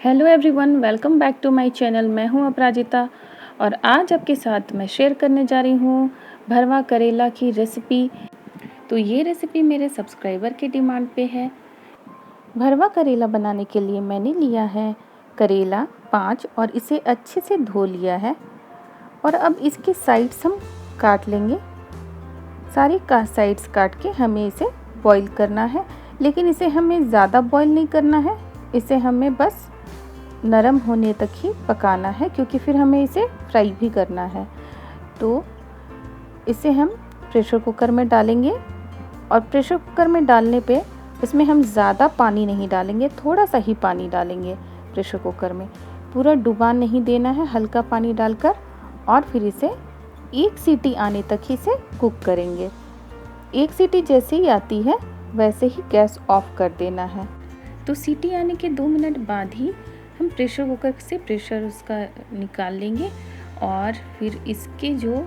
Hello everyone, welcome back to my channel. मैं हूं अपराजिता और आज आपके साथ मैं शेयर करने जा रही हूं भरवा करेला की रेसिपी। तो ये रेसिपी मेरे सब्सक्राइबर की डिमांड पे है। भरवा करेला बनाने के लिए मैंने लिया है करेला 5 और इसे अच्छे से धो लिया है। और अब इसके साइड्स हम काट लेंगे। सारी साइड्स काट के हमें इसे बॉईल करना है, लेकिन इसे हमें ज़्यादा बॉईल नहीं करना है। इसे हमें बस नरम होने तक ही पकाना है, क्योंकि फिर हमें इसे फ्राई भी करना है। तो इसे हम प्रेशर कुकर में डालेंगे और प्रेशर कुकर में डालने पे इसमें हम ज़्यादा पानी नहीं डालेंगे, थोड़ा सा ही पानी डालेंगे प्रेशर कुकर में। पूरा डुबा नहीं देना है, हल्का पानी डालकर और फिर इसे 1 सीटी आने तक ही इसे कुक करेंगे। 1 सीटी जैसे ही आती है वैसे ही गैस ऑफ कर देना है। तो सीटी आने के 2 मिनट बाद ही हम प्रेशर कुकर से प्रेशर उसका निकाल लेंगे और फिर इसके जो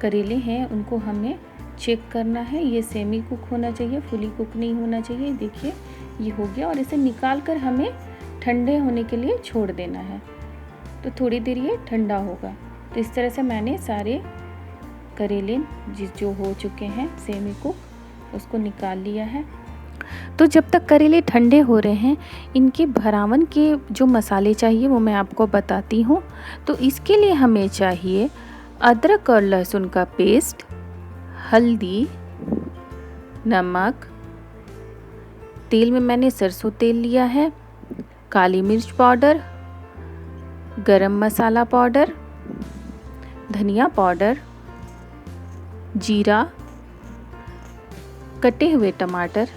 करेले हैं उनको हमें चेक करना है। ये सेमी कुक होना चाहिए, फुली कुक नहीं होना चाहिए। देखिए ये हो गया और इसे निकाल कर हमें ठंडे होने के लिए छोड़ देना है। तो थोड़ी देर ये ठंडा होगा। तो इस तरह से मैंने सारे करेले जो हो चुके हैं सेमी कुक उसको निकाल लिया है। तो जब तक करेले ठंडे हो रहे हैं, इनके भरावन के जो मसाले चाहिए वो मैं आपको बताती हूँ। तो इसके लिए हमें चाहिए अदरक और लहसुन का पेस्ट, हल्दी, नमक, तेल में मैंने सरसों तेल लिया है, काली मिर्च पाउडर, गरम मसाला पाउडर, धनिया पाउडर, जीरा, कटे हुए टमाटर,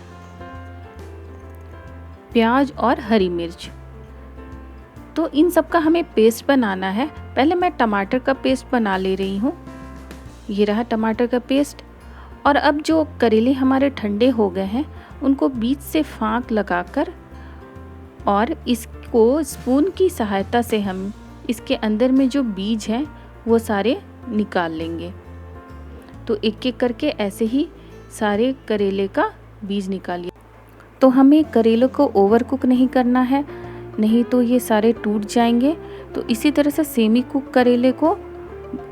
प्याज और हरी मिर्च। तो इन सब का हमें पेस्ट बनाना है। पहले मैं टमाटर का पेस्ट बना ले रही हूँ। ये रहा टमाटर का पेस्ट। और अब जो करेले हमारे ठंडे हो गए हैं उनको बीच से फाँक लगाकर और इसको स्पून की सहायता से हम इसके अंदर में जो बीज हैं वो सारे निकाल लेंगे। तो एक एक करके ऐसे ही सारे करेले का बीज निकालिए। तो हमें करेलों को ओवर कुक नहीं करना है, नहीं तो ये सारे टूट जाएंगे। तो इसी तरह से सेमी कुक करेले को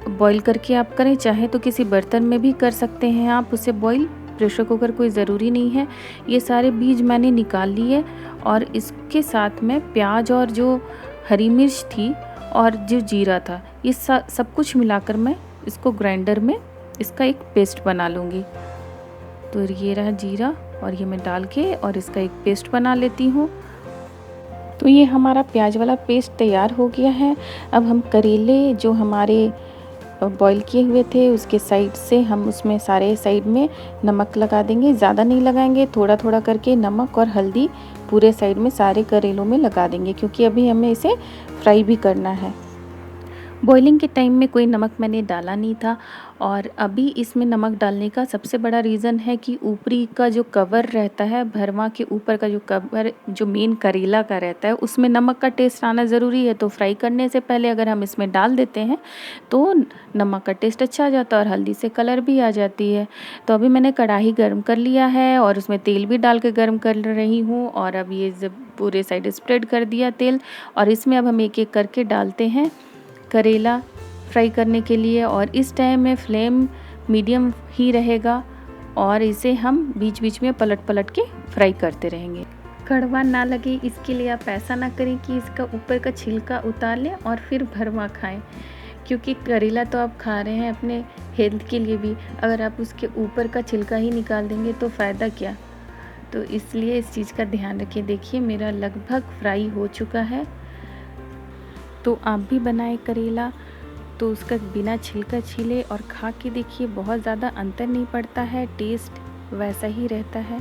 बॉईल करके आप करें, चाहे तो किसी बर्तन में भी कर सकते हैं आप उसे बॉईल। प्रेशर कुकर कोई ज़रूरी नहीं है। ये सारे बीज मैंने निकाल लिए और इसके साथ में प्याज और जो हरी मिर्च थी और जो जीरा था, ये सब कुछ मिलाकर मैं इसको ग्राइंडर में इसका एक पेस्ट बना लूँगी। तो ये रहा जीरा और ये मैं डाल के और इसका एक पेस्ट बना लेती हूँ। तो ये हमारा प्याज वाला पेस्ट तैयार हो गया है। अब हम करेले जो हमारे बॉईल किए हुए थे उसके साइड से हम उसमें सारे साइड में नमक लगा देंगे। ज़्यादा नहीं लगाएंगे, थोड़ा थोड़ा करके नमक और हल्दी पूरे साइड में सारे करेलों में लगा देंगे, क्योंकि अभी हमें इसे फ्राई भी करना है। बॉइलिंग के टाइम में कोई नमक मैंने डाला नहीं था। और अभी इसमें नमक डालने का सबसे बड़ा रीज़न है कि ऊपरी का जो कवर रहता है, भरवा के ऊपर का जो कवर जो मेन करेला का रहता है, उसमें नमक का टेस्ट आना ज़रूरी है। तो फ्राई करने से पहले अगर हम इसमें डाल देते हैं तो नमक का टेस्ट अच्छा आ जाता है और हल्दी से कलर भी आ जाती है। तो अभी मैंने कढ़ाई गर्म कर लिया है और उसमें तेल भी डाल के गर्म कर रही हूँ। और अब ये जब पूरे साइड स्प्रेड कर दिया तेल, और इसमें अब हम एक एक करके डालते हैं करेला फ्राई करने के लिए। और इस टाइम में फ्लेम मीडियम ही रहेगा और इसे हम बीच बीच में पलट पलट के फ्राई करते रहेंगे। कड़वा ना लगे इसके लिए आप ऐसा ना करें कि इसका ऊपर का छिलका उतार लें और फिर भरवा खाएं, क्योंकि करेला तो आप खा रहे हैं अपने हेल्थ के लिए भी। अगर आप उसके ऊपर का छिलका ही निकाल देंगे तो फ़ायदा क्या। तो इसलिए इस चीज़ का ध्यान रखिए। देखिए मेरा लगभग फ्राई हो चुका है। तो आप भी बनाएं करेला तो उसका बिना छिलका छीले और खा के देखिए, बहुत ज़्यादा अंतर नहीं पड़ता है, टेस्ट वैसा ही रहता है।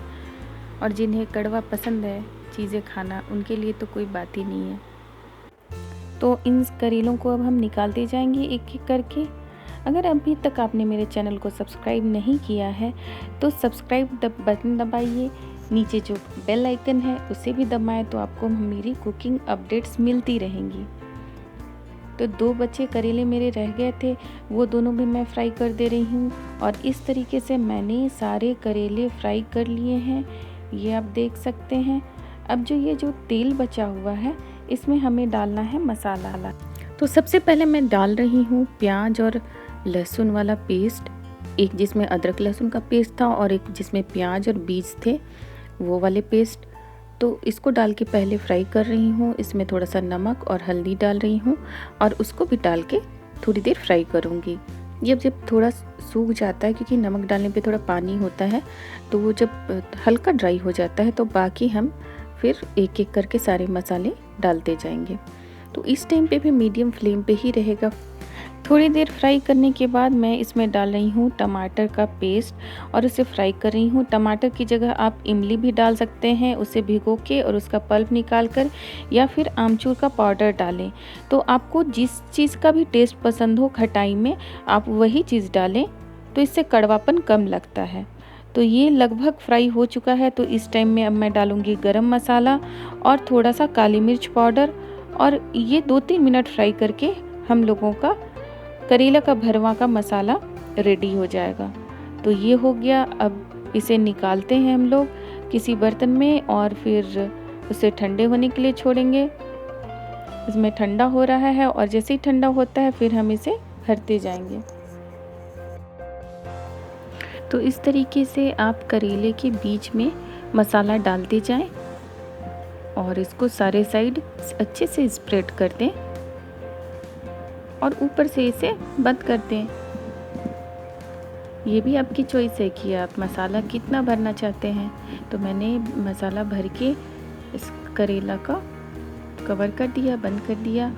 और जिन्हें कड़वा पसंद है चीज़ें खाना, उनके लिए तो कोई बात ही नहीं है। तो इन करेलों को अब हम निकालते जाएंगे एक एक करके। अगर अभी तक आपने मेरे चैनल को सब्सक्राइब नहीं किया है तो सब्सक्राइब बटन दबाइए। नीचे जो बेल आइकन है उसे भी दबाएं, तो आपको मेरी कुकिंग अपडेट्स मिलती रहेंगी। तो 2 बचे करेले मेरे रह गए थे, वो दोनों भी मैं फ्राई कर दे रही हूँ। और इस तरीके से मैंने सारे करेले फ्राई कर लिए हैं, ये आप देख सकते हैं। अब जो ये जो तेल बचा हुआ है इसमें हमें डालना है मसाला। तो सबसे पहले मैं डाल रही हूँ प्याज और लहसुन वाला पेस्ट, एक जिसमें अदरक लहसुन का पेस्ट था और एक जिसमें प्याज और बीज थे वो वाले पेस्ट। तो इसको डाल के पहले फ्राई कर रही हूँ। इसमें थोड़ा सा नमक और हल्दी डाल रही हूँ और उसको भी डाल के थोड़ी देर फ्राई करूँगी। ये जब थोड़ा सूख जाता है, क्योंकि नमक डालने पे थोड़ा पानी होता है, तो वो जब हल्का ड्राई हो जाता है तो बाकी हम फिर एक एक करके सारे मसाले डालते जाएंगे। तो इस टाइम पे भी मीडियम फ्लेम पे ही रहेगा। थोड़ी देर फ्राई करने के बाद मैं इसमें डाल रही हूँ टमाटर का पेस्ट और उसे फ्राई कर रही हूँ। टमाटर की जगह आप इमली भी डाल सकते हैं, उसे भिगो के और उसका पल्प निकाल कर, या फिर आमचूर का पाउडर डालें। तो आपको जिस चीज़ का भी टेस्ट पसंद हो खटाई में, आप वही चीज़ डालें, तो इससे कड़वापन कम लगता है। तो ये लगभग फ्राई हो चुका है। तो इस टाइम में अब मैं डालूँगी गरम मसाला और थोड़ा सा काली मिर्च पाउडर, और ये 2-3 मिनट फ्राई करके हम लोगों का करेला का भरवा का मसाला रेडी हो जाएगा। तो ये हो गया। अब इसे निकालते हैं हम लोग किसी बर्तन में और फिर उसे ठंडे होने के लिए छोड़ेंगे। इसमें ठंडा हो रहा है और जैसे ही ठंडा होता है फिर हम इसे भरते जाएंगे। तो इस तरीके से आप करेले के बीच में मसाला डालते जाएं और इसको सारे साइड अच्छे से स्प्रेड कर दें और ऊपर से इसे बंद कर दें। ये भी आपकी चॉइस है कि आप मसाला कितना भरना चाहते हैं। तो मैंने मसाला भर के इस करेला का कवर कर दिया, बंद कर दिया,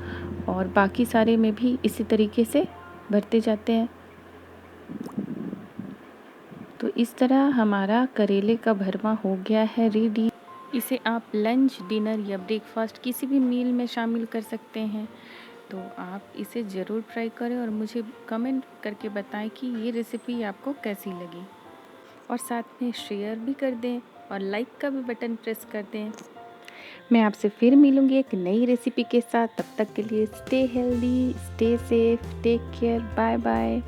और बाकी सारे में भी इसी तरीके से भरते जाते हैं। तो इस तरह हमारा करेले का भरवा हो गया है रेडी। इसे आप लंच, डिनर या ब्रेकफास्ट किसी भी मील में शामिल कर सकते हैं। तो आप इसे ज़रूर ट्राई करें और मुझे कमेंट करके बताएं कि ये रेसिपी आपको कैसी लगी, और साथ में शेयर भी कर दें और लाइक का भी बटन प्रेस कर दें। मैं आपसे फिर मिलूँगी एक नई रेसिपी के साथ। तब तक के लिए stay healthy, stay safe, take care, bye bye.